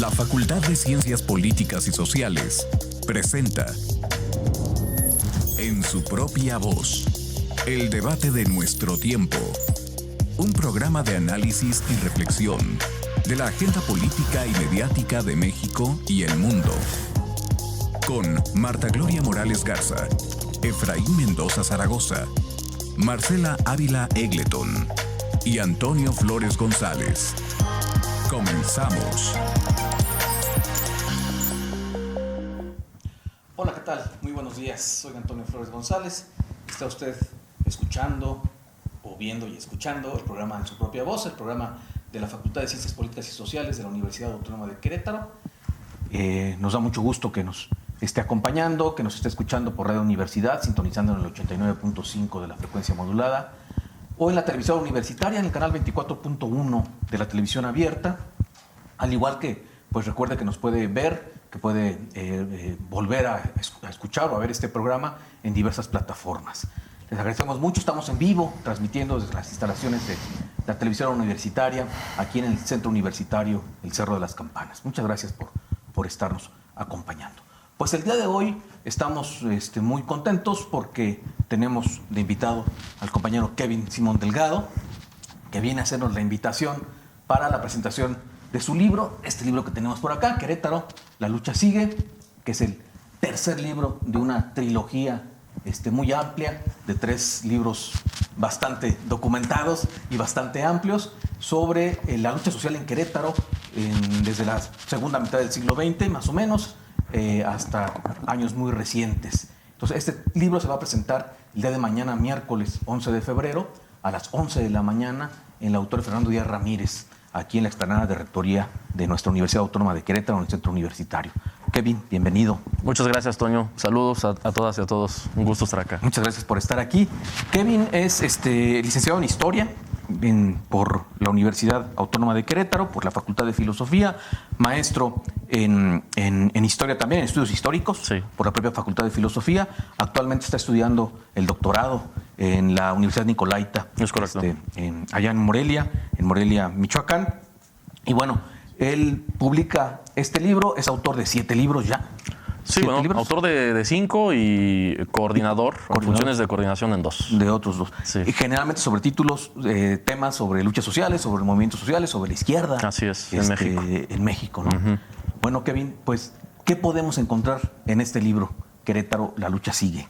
La Facultad de Ciencias Políticas y Sociales presenta En su propia voz, el debate de nuestro tiempo. Un programa de análisis y reflexión de la agenda política y mediática de México y el mundo. Con Marta Gloria Morales Garza, Efraín Mendoza Zaragoza, Marcela Ávila Egleton y Antonio Flores González. Comenzamos. Hola, ¿qué tal? Muy buenos días. Soy Antonio Flores González. Está usted escuchando o viendo y escuchando el programa En su propia voz, el programa de la Facultad de Ciencias Políticas y Sociales de la Universidad Autónoma de Querétaro. Nos da mucho gusto que nos esté acompañando, que nos esté escuchando por Radio Universidad, sintonizando en el 89.5 de la frecuencia modulada, o en la televisión universitaria, en el canal 24.1 de la televisión abierta, al igual que, pues recuerde que nos puede ver, que puede volver a escuchar o a ver este programa en diversas plataformas. Les agradecemos mucho, estamos en vivo, transmitiendo desde las instalaciones de la televisión universitaria, aquí en el Centro Universitario El Cerro de las Campanas. Muchas gracias por estarnos acompañando. Pues el día de hoy estamos muy contentos porque tenemos de invitado al compañero Kevin Simón Delgado, que viene a hacernos la invitación para la presentación de su libro, este libro que tenemos por acá, Querétaro, La lucha sigue, que es el tercer libro de una trilogía muy amplia, de 3 libros bastante documentados y bastante amplios sobre la lucha social en Querétaro desde la segunda mitad del siglo XX, más o menos, hasta años muy recientes. Entonces, este libro se va a presentar el día de mañana, miércoles 11 de febrero, a las 11 de la mañana, en la Auditorio Fernando Díaz Ramírez, aquí en la explanada de Rectoría de nuestra Universidad Autónoma de Querétaro, en el Centro Universitario. Kevin, bienvenido. Muchas gracias, Toño. Saludos a todas y a todos. Un gusto estar acá. Muchas gracias por estar aquí. Kevin es licenciado en Historia por la Universidad Autónoma de Querétaro, por la Facultad de Filosofía, maestro en Historia también, en Estudios Históricos, sí, por la propia Facultad de Filosofía. Actualmente está estudiando el doctorado en la Universidad Nicolaita. Es correcto. Allá en Morelia, Michoacán. Y bueno, él publica este libro, es autor de 7 libros ya. Sí, bueno, libros. Autor de 5 y coordinador, funciones de coordinación en 2. De otros 2. Sí. Y generalmente sobre títulos, temas sobre luchas sociales, sobre movimientos sociales, sobre la izquierda. Así es, en México. En México, ¿no? Uh-huh. Bueno, Kevin, pues, ¿qué podemos encontrar en este libro, Querétaro, La lucha sigue?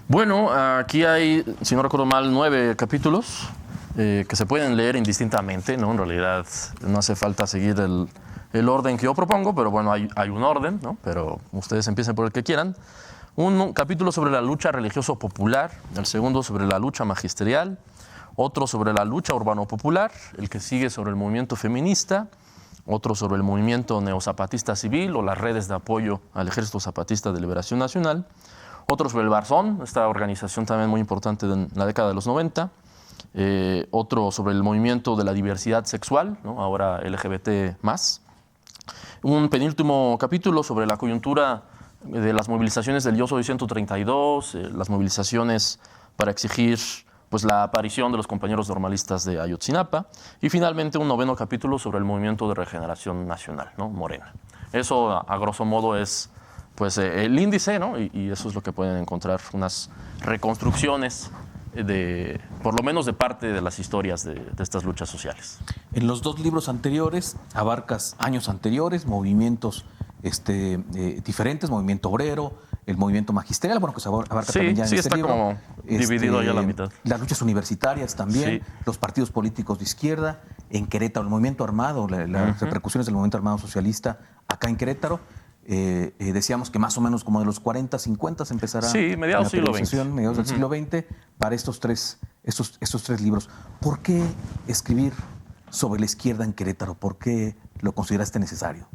Bueno, aquí hay, si no recuerdo mal, 9 capítulos que se pueden leer indistintamente, ¿no? En realidad no hace falta seguir el orden que yo propongo, pero bueno, hay un orden, ¿no? Pero ustedes empiecen por el que quieran. Un capítulo sobre la lucha religioso-popular, el segundo sobre la lucha magisterial, otro sobre la lucha urbano-popular, el que sigue sobre el movimiento feminista, otro sobre el movimiento neozapatista civil o las redes de apoyo al Ejército Zapatista de Liberación Nacional, otro sobre el Barzón, esta organización también muy importante en la década de los 90, otro sobre el movimiento de la diversidad sexual, ¿no? Ahora LGBT+, un penúltimo capítulo sobre la coyuntura de las movilizaciones del Yo Soy 132, las movilizaciones para exigir pues, la aparición de los compañeros normalistas de Ayotzinapa, y finalmente un 9º capítulo sobre el movimiento de regeneración nacional, ¿no? Morena. Eso, a grosso modo, es pues, el índice, ¿no? Y eso es lo que pueden encontrar, unas reconstrucciones por lo menos de parte de las historias de estas luchas sociales. En los 2 libros anteriores abarcas años anteriores, movimientos diferentes, movimiento obrero, el movimiento magisterial, bueno, que se abarca también ya en este libro. Sí, está como dividido ya a la mitad. Las luchas universitarias también, sí, los partidos políticos de izquierda, en Querétaro, el movimiento armado, las repercusiones del movimiento armado socialista acá en Querétaro. Decíamos que más o menos como de los 40, 50 se empezará. Sí, mediados del siglo XX. Mediados del siglo XX, para estos tres libros. ¿Por qué escribir sobre la izquierda en Querétaro? ¿Por qué lo consideraste necesario?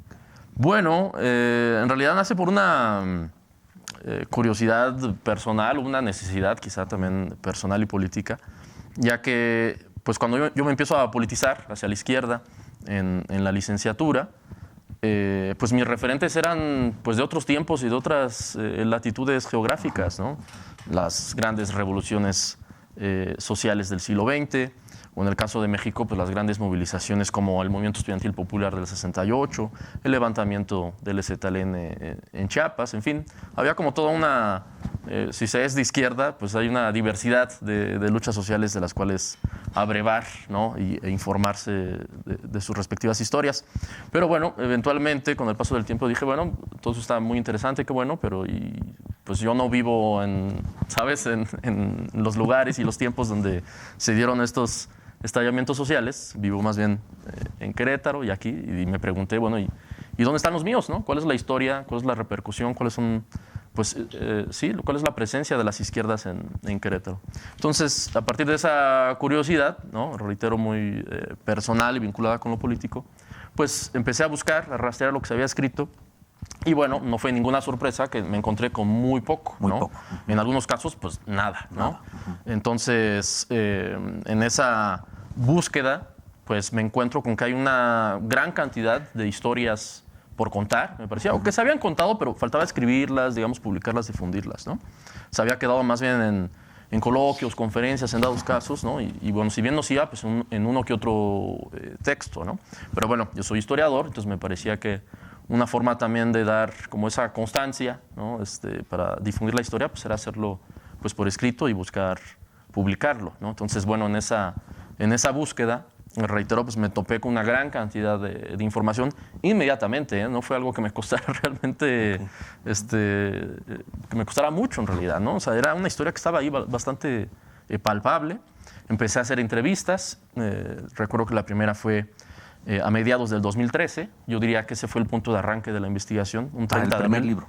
Bueno, en realidad nace por una curiosidad personal, una necesidad quizá también personal y política, ya que pues cuando yo me empiezo a politizar hacia la izquierda en la licenciatura, pues mis referentes eran pues de otros tiempos y de otras latitudes geográficas, ¿no? Las grandes revoluciones sociales del siglo XX, o en el caso de México, pues las grandes movilizaciones como el Movimiento Estudiantil Popular del 68, el levantamiento del EZLN en Chiapas, en fin, había como toda una, si se es de izquierda, pues hay una diversidad de luchas sociales de las cuales abrevar, ¿no? E informarse de sus respectivas historias. Pero bueno, eventualmente, con el paso del tiempo, dije, bueno, todo eso está muy interesante, qué bueno, pero pues yo no vivo ¿sabes? En los lugares y los tiempos donde se dieron estos estallamientos sociales. Vivo más bien en Querétaro y aquí, y me pregunté, bueno, ¿y dónde están los míos, no? ¿Cuál es la historia? ¿Cuál es la repercusión? ¿Cuáles son, pues, sí, cuál es la presencia de las izquierdas en Querétaro? Entonces, a partir de esa curiosidad, ¿no? Reitero, muy personal y vinculada con lo político, pues empecé a buscar, a rastrear lo que se había escrito. Y bueno, no fue ninguna sorpresa que me encontré con muy poco, Muy ¿no? poco. En algunos casos, pues nada, ¿no? Entonces, en esa búsqueda, pues me encuentro con que hay una gran cantidad de historias por contar, me parecía, o que se habían contado, pero faltaba escribirlas, digamos, publicarlas, difundirlas, ¿no? Se había quedado más bien en coloquios, conferencias, en dados casos, ¿no? Y bueno, si bien nos iba, pues en uno que otro texto, ¿no? Pero bueno, yo soy historiador, entonces me parecía que una forma también de dar como esa constancia, ¿no? Para difundir la historia, pues era hacerlo pues, por escrito y buscar publicarlo, ¿no? Entonces, bueno, en esa búsqueda, reitero, pues me topé con una gran cantidad de información inmediatamente, ¿eh? No fue algo que me costara realmente, que me costara mucho en realidad, ¿no? O sea, era una historia que estaba ahí bastante palpable. Empecé a hacer entrevistas, recuerdo que la primera fue a mediados del 2013, yo diría que ese fue el punto de arranque de la investigación, un 30 el primer libro.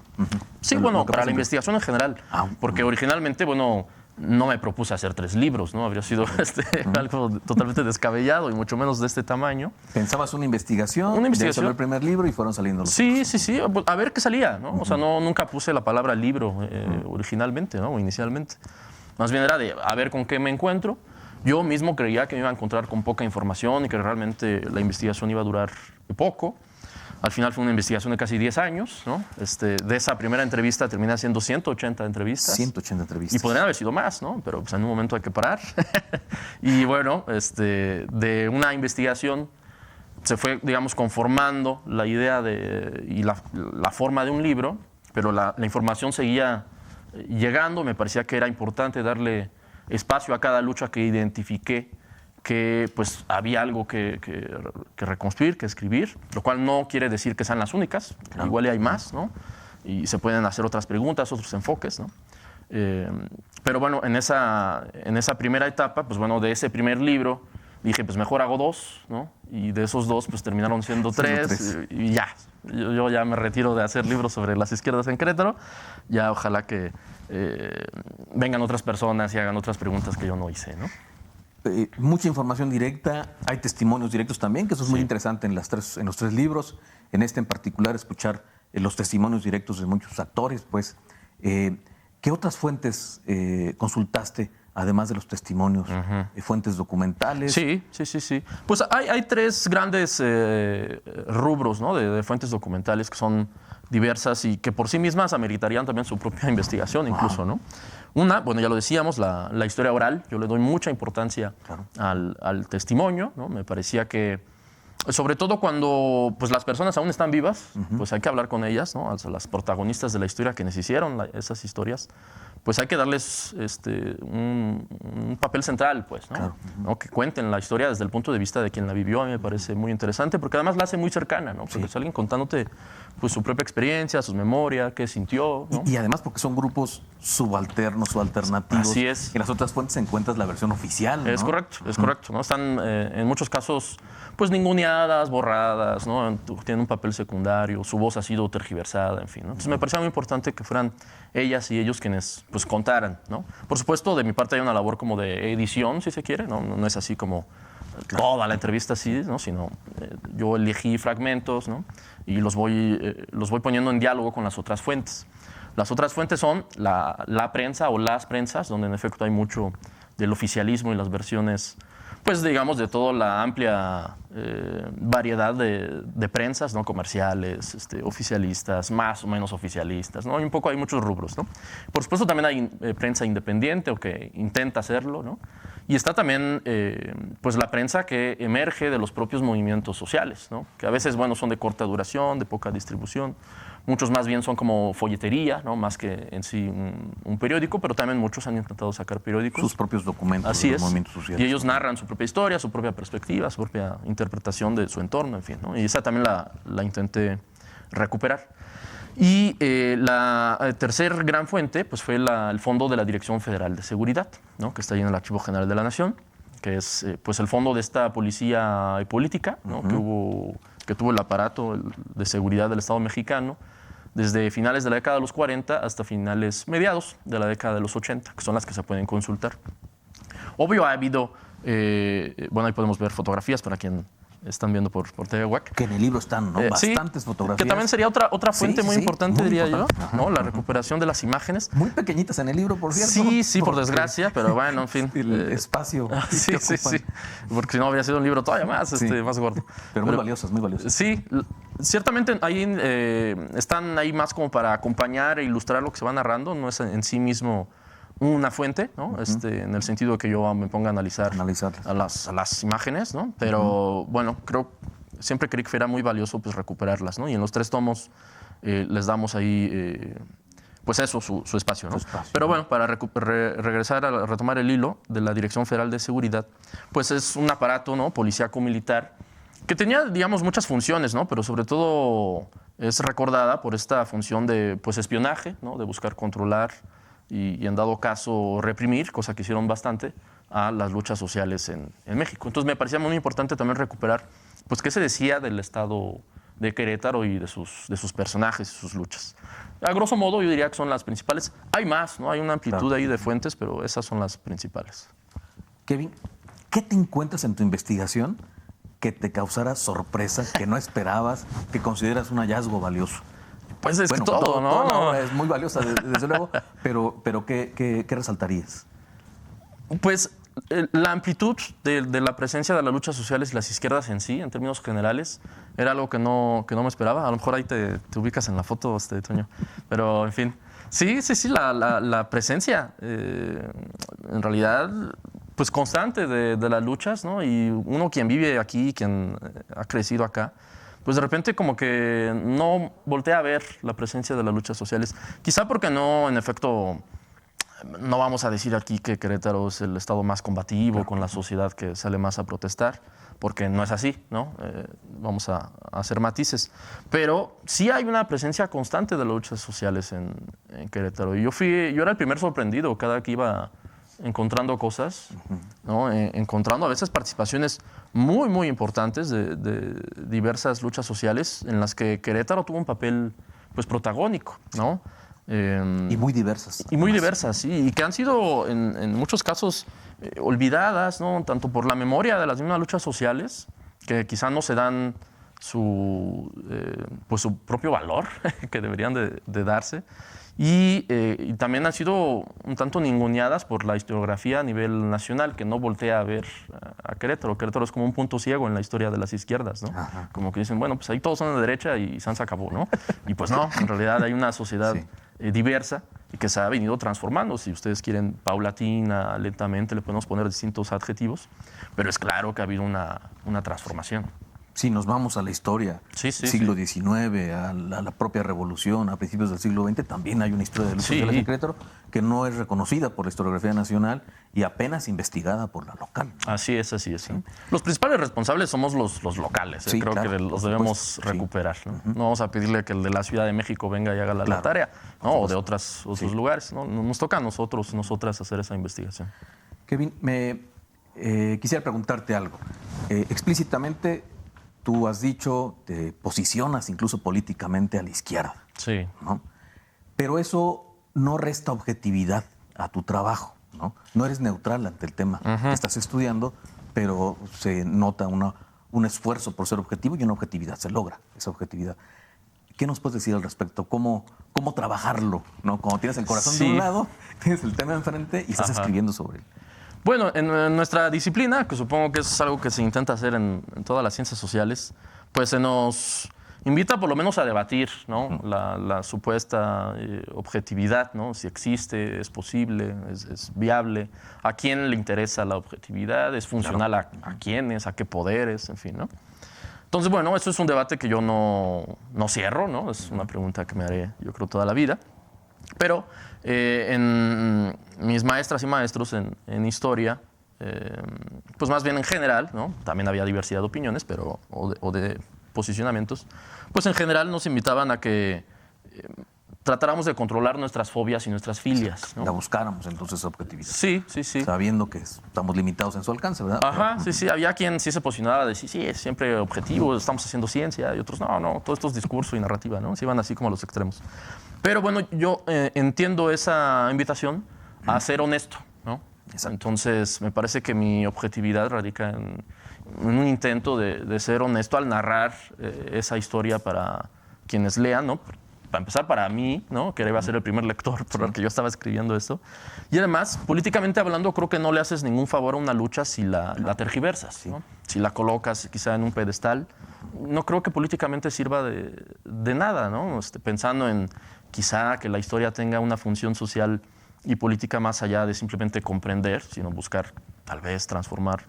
Sí, bueno, para la investigación en general, porque originalmente, bueno, no me propuse hacer 3 libros, ¿no? Habría sido algo totalmente descabellado y mucho menos de este tamaño. ¿Pensabas una investigación? Una investigación. El primer libro y fueron saliendo los Sí, a ver qué salía, ¿no? O sea, nunca puse la palabra libro originalmente, ¿no? O inicialmente. Más bien era de a ver con qué me encuentro. Yo mismo creía que me iba a encontrar con poca información y que realmente la investigación iba a durar poco. Al final fue una investigación de casi 10 años, ¿no? De esa primera entrevista terminé haciendo 180 entrevistas. 180 entrevistas. Y podrían haber sido más, ¿no? Pero pues, en un momento hay que parar. Y bueno, de una investigación se fue, digamos, conformando la idea y la forma de un libro, pero la información seguía llegando. Me parecía que era importante darle espacio a cada lucha que identifiqué, que pues había algo que reconstruir, que escribir, lo cual no quiere decir que sean las únicas, claro. Igual hay más, ¿no? Y se pueden hacer otras preguntas, otros enfoques, ¿no? Pero bueno, en esa primera etapa, pues bueno, de ese primer libro, dije, pues mejor hago 2, ¿no? Y de esos 2, pues terminaron siendo 3, y ya. Yo ya me retiro de hacer libros sobre las izquierdas en Querétaro, ya ojalá que vengan otras personas y hagan otras preguntas que yo no hice, ¿no? Mucha información directa, hay testimonios directos también, que eso es muy interesante en los 3 libros. En este en particular, escuchar los testimonios directos de muchos actores. Pues, ¿qué otras fuentes consultaste, además de los testimonios? ¿Fuentes documentales? Sí. Pues hay 3 grandes rubros, ¿no? de fuentes documentales que son diversas y que por sí mismas ameritarían también su propia investigación incluso, ¿no? Una, bueno, ya lo decíamos, la historia oral. Yo le doy mucha importancia al testimonio, ¿no? Me parecía que, sobre todo cuando pues, las personas aún están vivas, pues hay que hablar con ellas, ¿no? A las protagonistas de la historia, quienes hicieron esas historias, pues hay que darles un papel central, pues, ¿no? Claro. ¿No? Que cuenten la historia desde el punto de vista de quien la vivió. A mí me parece muy interesante, porque además la hace muy cercana, ¿no? Porque es alguien contándote pues, su propia experiencia, sus memorias, qué sintió, ¿no? Y además porque son grupos subalternos o alternativos. Así es. En las otras fuentes encuentras la versión oficial, ¿no? Es correcto, ¿no? Están en muchos casos pues ninguneadas, borradas, ¿no? Tienen un papel secundario, su voz ha sido tergiversada, en fin, ¿no? Entonces me parecía muy importante que fueran ellas y ellos quienes pues contaran, ¿no? Por supuesto, de mi parte hay una labor como de edición, si se quiere, no es así como toda la entrevista así, ¿no? Sino yo elegí fragmentos, ¿no? Y los voy poniendo en diálogo con las otras fuentes. Las otras fuentes son la prensa o las prensas, donde en efecto hay mucho del oficialismo y las versiones, pues digamos, de toda la amplia variedad de prensas, ¿no? Comerciales, oficialistas, más o menos oficialistas, ¿no? Y un poco hay muchos rubros, ¿no? Por supuesto también hay prensa independiente o que intenta hacerlo, ¿no? Y está también pues la prensa que emerge de los propios movimientos sociales, ¿no? Que a veces, bueno, son de corta duración, de poca distribución. Muchos más bien son como folletería, ¿no? Más que en sí un periódico, pero también muchos han intentado sacar periódicos. Sus propios documentos Así de es. los movimientos sociales. Y ellos narran su propia historia, su propia perspectiva, su propia interpretación de su entorno, en fin, ¿no? Y esa también la intenté recuperar. Y la tercer gran fuente pues, fue el fondo de la Dirección Federal de Seguridad, ¿no? Que está ahí en el Archivo General de la Nación, que es pues el fondo de esta policía política, ¿no? que tuvo el aparato de seguridad del Estado mexicano desde finales de la década de los 40 hasta mediados de la década de los 80, que son las que se pueden consultar. Obvio, ha habido, bueno, ahí podemos ver fotografías para quien están viendo por TV WAC. Que en el libro están, ¿no? Bastantes fotografías. Que también sería otra fuente muy importante, diría yo, ¿no? La recuperación de las imágenes. Muy pequeñitas en el libro, por cierto. Sí, por desgracia, pero bueno, en fin. El espacio. Sí. Porque si no habría sido un libro todavía más, más gordo. Pero muy valiosas, muy valiosas. Sí, ciertamente ahí están ahí más como para acompañar e ilustrar lo que se va narrando, no es en sí mismo una fuente, ¿no? En el sentido de que yo me ponga a analizar a las imágenes, ¿no? Pero bueno, siempre creí que era muy valioso pues, recuperarlas, ¿no? Y en los 3 tomos les damos ahí, pues eso, su espacio, ¿no? Pero bueno, para regresar a retomar el hilo de la Dirección Federal de Seguridad, pues es un aparato, ¿no? Policíaco-militar que tenía, digamos, muchas funciones, ¿no? Pero sobre todo es recordada por esta función de pues, espionaje, ¿no? De buscar controlar y en dado caso reprimir, cosa que hicieron bastante, a las luchas sociales en México. Entonces me parecía muy importante también recuperar pues, qué se decía del estado de Querétaro y de sus personajes y sus luchas. A grosso modo yo diría que son las principales. Hay más, ¿no? Hay una amplitud ahí de fuentes, pero esas son las principales. Kevin, ¿qué te encuentras en tu investigación que te causara sorpresa, que no esperabas, que consideras un hallazgo valioso? Pues es que todo, ¿no? Todo es muy valiosa, desde luego, pero ¿qué resaltarías? Pues la amplitud de la presencia de las luchas sociales y las izquierdas en sí, en términos generales, era algo que no me esperaba. A lo mejor ahí te ubicas en la foto, Toño. Pero, en fin, sí, la presencia, en realidad, pues constante de las luchas, ¿no? Y uno quien vive aquí, quien ha crecido acá, pues de repente como que no voltea a ver la presencia de las luchas sociales. Quizá porque no, en efecto, no vamos a decir aquí que Querétaro es el estado más combativo con la sociedad que sale más a protestar, porque no es así, ¿no? Vamos a hacer matices. Pero sí hay una presencia constante de las luchas sociales en Querétaro. Y yo era el primer sorprendido cada que iba encontrando cosas, ¿no? Encontrando a veces participaciones muy, muy importantes de diversas luchas sociales en las que Querétaro tuvo un papel pues, protagónico, ¿no? Y muy diversas. Y muy diversas, sí, y que han sido en muchos casos olvidadas, ¿no? Tanto por la memoria de las mismas luchas sociales, que quizá no se dan su propio valor que deberían de darse, y también han sido un tanto ninguneadas por la historiografía a nivel nacional, que no voltea a ver a Querétaro. Querétaro es como un punto ciego en la historia de las izquierdas, ¿no? Ajá. Como que dicen, bueno, pues ahí todos son de derecha y se acabó, ¿no? Y pues no, en realidad hay una sociedad diversa y que se ha venido transformando. Si ustedes quieren, paulatina, lentamente, le podemos poner distintos adjetivos, pero es claro que ha habido una transformación. Si nos vamos a la historia, siglo XIX, a la propia revolución, a principios del siglo XX, también hay una historia de luchas sociales en Querétaro que no es reconocida por la historiografía nacional y apenas investigada por la local. Así es. ¿Sí? Los principales responsables somos los locales. Creo que los debemos recuperar. ¿No? No vamos a pedirle que el de la Ciudad de México venga y haga la tarea, ¿no? O de otros lugares. ¿No? Nos toca a nosotras hacer esa investigación. Kevin, quisiera preguntarte algo. Explícitamente, tú has dicho, te posicionas incluso políticamente a la izquierda. Sí. ¿No? Pero eso no resta objetividad a tu trabajo, ¿no? No eres neutral ante el tema que estás estudiando, pero se nota un esfuerzo por ser objetivo y una objetividad, se logra esa objetividad. ¿Qué nos puedes decir al respecto? ¿Cómo trabajarlo? ¿No? Como tienes el corazón de un lado, tienes el tema enfrente y estás escribiendo sobre él. Bueno, en nuestra disciplina, que supongo que es algo que se intenta hacer en todas las ciencias sociales, pues se nos invita por lo menos a debatir, ¿no? La supuesta objetividad, ¿no? Si existe, es posible, es viable, a quién le interesa la objetividad, es funcional a quiénes, a qué poderes, en fin, ¿no? Entonces, bueno, eso es un debate que yo no cierro, ¿no? Es una pregunta que me haré, yo creo, toda la vida. Pero en mis maestras y maestros en historia, pues más bien en general, ¿no? También había diversidad de opiniones, pero, o de posicionamientos, pues en general nos invitaban a que tratáramos de controlar nuestras fobias y nuestras filias, ¿no? La buscáramos entonces esa objetividad. Sí, sí, sí. Sabiendo que estamos limitados en su alcance, ¿verdad? Ajá, sí, sí. Había quien sí se posicionaba de decir, sí, es siempre objetivo, estamos haciendo ciencia, y otros, no, todo esto es discurso y narrativa, ¿no? Se iban así como a los extremos. Pero bueno, yo entiendo esa invitación a ser honesto, ¿no? Exacto. Entonces, me parece que mi objetividad radica en un intento de ser honesto al narrar esa historia para quienes lean, ¿no? Para empezar, para mí, ¿no? Que iba a ser el primer lector por el que yo estaba escribiendo esto. Y además, políticamente hablando, creo que no le haces ningún favor a una lucha si la tergiversas, ¿no? Si la colocas quizá en un pedestal. No creo que políticamente sirva de nada, ¿no? Pensando en quizá que la historia tenga una función social y política más allá de simplemente comprender, sino buscar, tal vez, transformar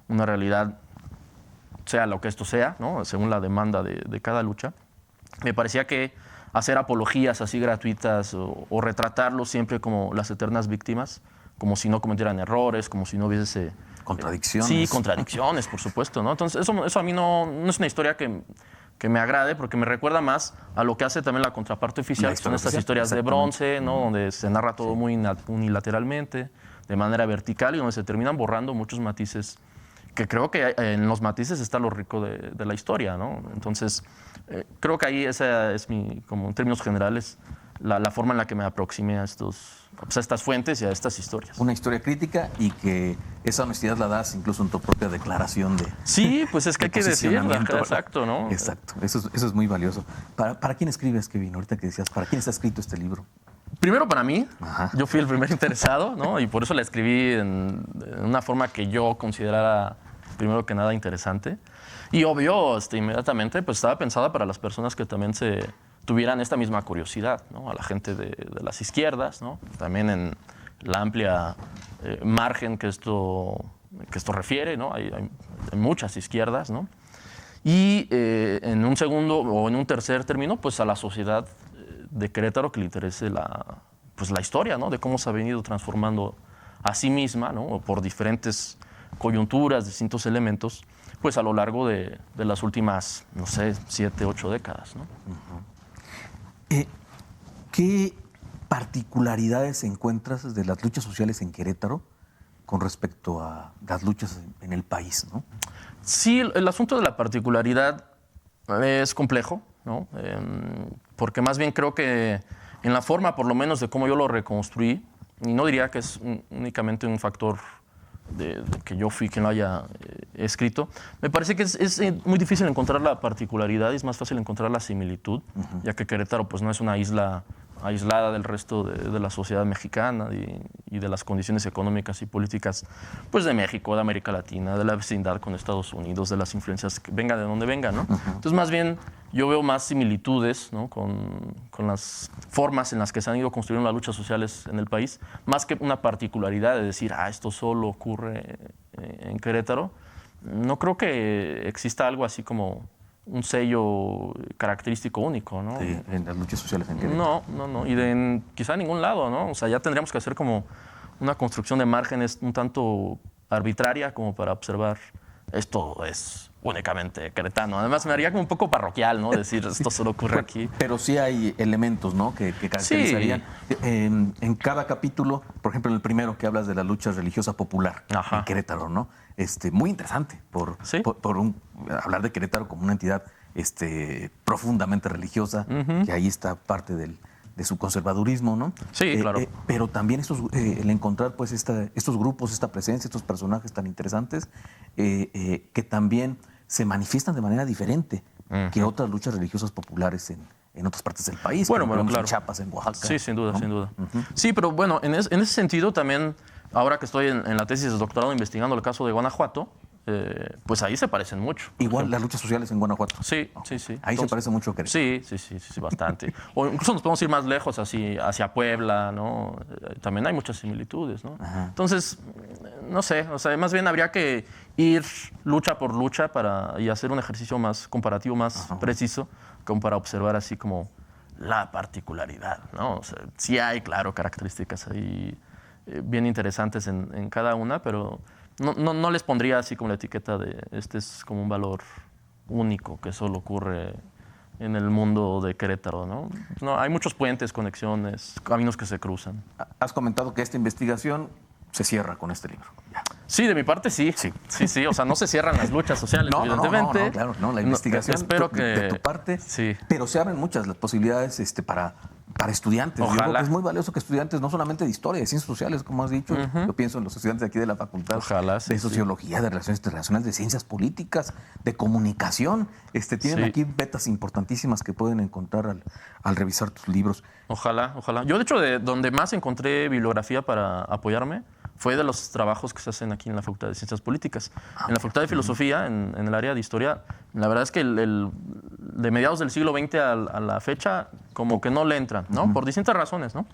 una realidad, sea lo que esto sea, ¿no? Según la demanda de cada lucha. Me parecía que hacer apologías así gratuitas o retratarlos siempre como las eternas víctimas, como si no cometieran errores, como si no hubiese... Contradicciones. Sí, contradicciones, por supuesto, ¿no? Entonces, eso a mí no es una historia que me agrade, porque me recuerda más a lo que hace también la contraparte oficial, que son estas historias de bronce, ¿no? Donde se narra todo muy unilateralmente, de manera vertical, y donde se terminan borrando muchos matices, que creo que en los matices está lo rico de la historia, ¿no? Entonces, creo que ahí esa es como en términos generales, la forma en la que me aproximé a estas fuentes y a estas historias. Una historia crítica y que esa honestidad la das incluso en tu propia declaración de... Sí, pues es que hay que decirla, exacto, ¿no? Exacto, eso es muy valioso. ¿Para quién escribes, Kevin? Ahorita que decías, ¿para quién está escrito este libro? Primero para mí, Ajá. Yo fui el primer interesado, ¿no? Y por eso la escribí en una forma que yo considerara, primero que nada, interesante. Y obvio, inmediatamente, pues estaba pensada para las personas que también tuvieran esta misma curiosidad, ¿no? A la gente de las izquierdas, ¿no? También en la amplia margen que esto refiere, ¿no? Hay muchas izquierdas, ¿no? Y en un segundo o en un tercer término, pues a la sociedad de Querétaro que le interese la historia, ¿no? De cómo se ha venido transformando a sí misma, ¿no? Por diferentes coyunturas, distintos elementos, pues a lo largo de las últimas, no sé, 7, 8 décadas, ¿no? ¿Qué particularidades encuentras de las luchas sociales en Querétaro con respecto a las luchas en el país, ¿no? Sí, el asunto de la particularidad es complejo, ¿no? Porque más bien creo que en la forma, por lo menos, de cómo yo lo reconstruí, y no diría que es únicamente un factor de que yo fui quien lo haya escrito, me parece que es muy difícil encontrar la particularidad y es más fácil encontrar la similitud, ya que Querétaro pues, no es una isla aislada del resto de la sociedad mexicana y de las condiciones económicas y políticas pues, de México, de América Latina, de la vecindad con Estados Unidos, de las influencias que venga de donde venga, ¿no? Entonces, más bien, yo veo más similitudes, ¿no? con las formas en las que se han ido construyendo las luchas sociales en el país, más que una particularidad de decir, esto solo ocurre en Querétaro. No creo que exista algo así como un sello característico único, ¿no? Sí, en las luchas sociales en Querétaro. No. Y quizá en ningún lado, ¿no? O sea, ya tendríamos que hacer como una construcción de márgenes un tanto arbitraria como para observar esto es únicamente queretano. Además, me haría como un poco parroquial, ¿no? Decir, esto solo ocurre aquí. Pero sí hay elementos, ¿no? Que caracterizarían. Sí. En cada capítulo, por ejemplo, en el primero que hablas de la lucha religiosa popular en Querétaro, ¿no? Muy interesante por hablar de Querétaro como una entidad profundamente religiosa, que ahí está parte de su conservadurismo, ¿no? Sí, claro. Pero también el encontrar pues estos grupos, esta presencia, estos personajes tan interesantes que también se manifiestan de manera diferente que otras luchas religiosas populares en otras partes del país. Bueno, claro. En Chiapas, en Oaxaca. Sí, sin duda, ¿no? sin duda. Sí, pero bueno, en ese sentido también ahora que estoy en la tesis de doctorado investigando el caso de Guanajuato, pues ahí se parecen mucho. Igual las luchas sociales en Guanajuato. Sí. Ahí se parece mucho a Querétaro. Sí, bastante. O incluso nos podemos ir más lejos, así, hacia Puebla, ¿no? También hay muchas similitudes, ¿no? Ajá. Entonces, no sé, o sea, más bien habría que ir lucha por lucha y hacer un ejercicio más comparativo, más preciso, como para observar así como la particularidad, ¿no? O sea, sí hay, claro, características ahí bien interesantes en cada una, pero no les pondría así como la etiqueta de este es como un valor único que solo ocurre en el mundo de Querétaro, ¿no? No, hay muchos puentes, conexiones, caminos que se cruzan. Has comentado que esta investigación se cierra con este libro. Ya. Sí, de mi parte sí. Sí, o sea, no se cierran las luchas sociales, evidentemente. No, claro, no, la investigación espero de tu parte, sí. Pero se abren muchas las posibilidades para estudiantes. Ojalá. Yo creo que es muy valioso que estudiantes, no solamente de historia, de ciencias sociales, como has dicho, yo pienso en los estudiantes aquí de la facultad, Ojalá, sí, de sociología, de relaciones internacionales, de ciencias políticas, de comunicación, tienen aquí vetas importantísimas que pueden encontrar al revisar tus libros. Ojalá. Yo, de hecho, de donde más encontré bibliografía para apoyarme fue de los trabajos que se hacen aquí en la Facultad de Ciencias Políticas. En la Facultad de Filosofía, en el área de Historia, la verdad es que de mediados del siglo XX a la fecha, como que no le entran, ¿no? Por distintas razones, ¿no?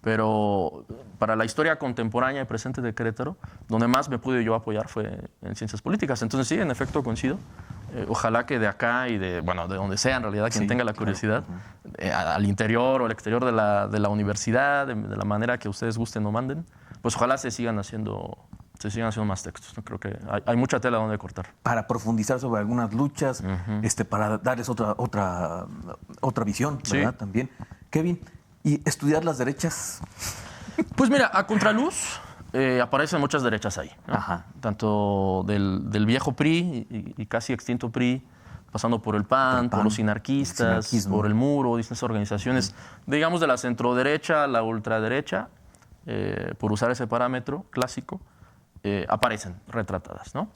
Pero para la historia contemporánea y presente de Querétaro, donde más me pude yo apoyar fue en Ciencias Políticas. Entonces sí, en efecto coincido. Ojalá que de acá y de donde sea en realidad quien tenga la curiosidad, al interior o al exterior de la universidad, de la manera que ustedes gusten o manden, pues ojalá se sigan haciendo más textos. ¿No? Creo que hay mucha tela donde cortar. Para profundizar sobre algunas luchas, para darles otra visión, ¿verdad? También. Kevin, ¿y estudiar las derechas? Pues mira, a contraluz aparecen muchas derechas ahí, ¿no? Tanto del viejo PRI y casi extinto PRI, pasando por el PAN, por los sinarquistas, por el Muro, distintas organizaciones, digamos de la centroderecha a la ultraderecha, por usar ese parámetro clásico, aparecen retratadas, ¿no?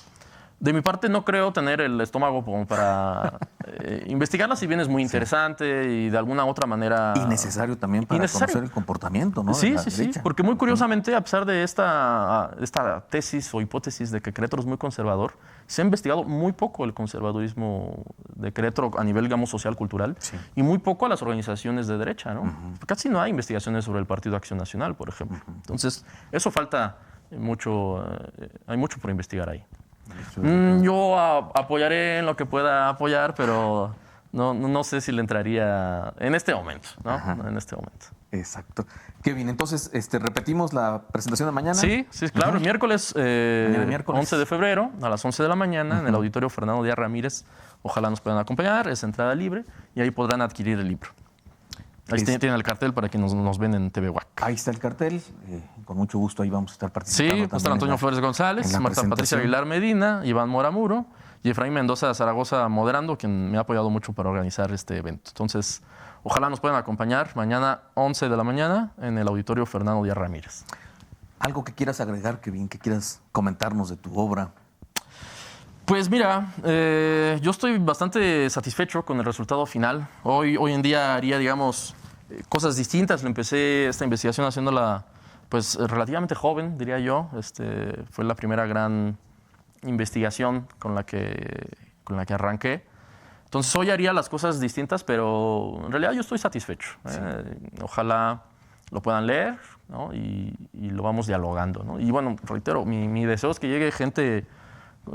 De mi parte no creo tener el estómago como para investigarlas, si bien es muy interesante y de alguna otra manera... Y necesario también para conocer el comportamiento, ¿no? Sí, porque muy curiosamente, a pesar de esta tesis o hipótesis de que Querétaro es muy conservador, se ha investigado muy poco el conservadurismo de Querétaro a nivel, digamos, social, cultural, y muy poco a las organizaciones de derecha, ¿no? Casi no hay investigaciones sobre el Partido Acción Nacional, por ejemplo. Entonces, eso falta mucho, hay mucho por investigar ahí. Yo apoyaré en lo que pueda apoyar, pero no sé si le entraría en este momento, ¿no? En este momento. Exacto. Kevin, entonces, ¿repetimos la presentación de mañana? Sí, claro. Miércoles 11 de febrero a las 11 de la mañana en el Auditorio Fernando Díaz Ramírez. Ojalá nos puedan acompañar, es entrada libre y ahí podrán adquirir el libro. Ahí tienen el cartel para que nos ven en TV UAC. Ahí está el cartel. Con mucho gusto ahí vamos a estar participando. Sí, va a estar Antonio Flores González, Marta Patricia Aguilar Medina, Iván Moramuro y Efraín Mendoza Zaragoza moderando, quien me ha apoyado mucho para organizar este evento. Entonces, ojalá nos puedan acompañar mañana 11 de la mañana en el Auditorio Fernando Díaz Ramírez. ¿Algo que quieras agregar, Kevin, que quieras comentarnos de tu obra? Pues mira, yo estoy bastante satisfecho con el resultado final. Hoy en día haría, digamos, cosas distintas. Empecé esta investigación haciéndola pues relativamente joven, diría yo. Fue la primera gran investigación con la que arranqué. Entonces hoy haría las cosas distintas, pero en realidad yo estoy satisfecho. Ojalá lo puedan leer, ¿no? y lo vamos dialogando, ¿no? Y bueno, reitero, mi deseo es que llegue gente...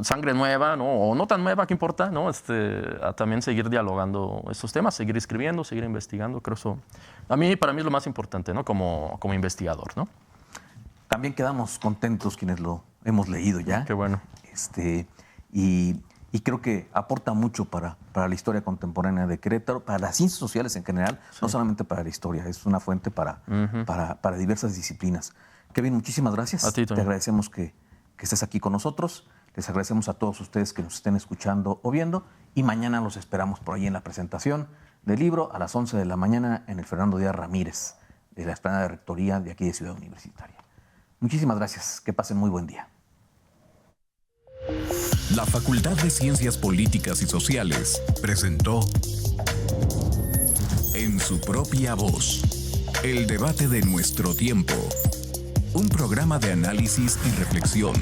sangre nueva, ¿no? O no tan nueva, ¿qué importa? ¿No? A también seguir dialogando estos temas, seguir escribiendo, seguir investigando. Creo eso, para mí es lo más importante, ¿no? Como investigador, ¿no? También quedamos contentos quienes lo hemos leído ya. Qué bueno. Y creo que aporta mucho para la historia contemporánea de Querétaro, para las ciencias sociales en general, no solamente para la historia, es una fuente para diversas disciplinas. Kevin, muchísimas gracias. A ti, Tony. Te agradecemos que estés aquí con nosotros. Les agradecemos a todos ustedes que nos estén escuchando o viendo y mañana los esperamos por ahí en la presentación del libro a las 11 de la mañana en el Fernando Díaz Ramírez de la Explanada de Rectoría de aquí de Ciudad Universitaria. Muchísimas gracias. Que pasen muy buen día. La Facultad de Ciencias Políticas y Sociales presentó en su propia voz el debate de nuestro tiempo. Un programa de análisis y reflexión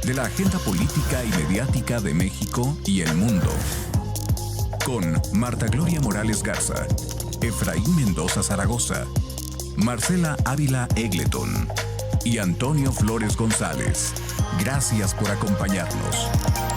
de la agenda política y mediática de México y el mundo. Con Marta Gloria Morales Garza, Efraín Mendoza Zaragoza, Marcela Ávila Egleton y Antonio Flores González. Gracias por acompañarnos.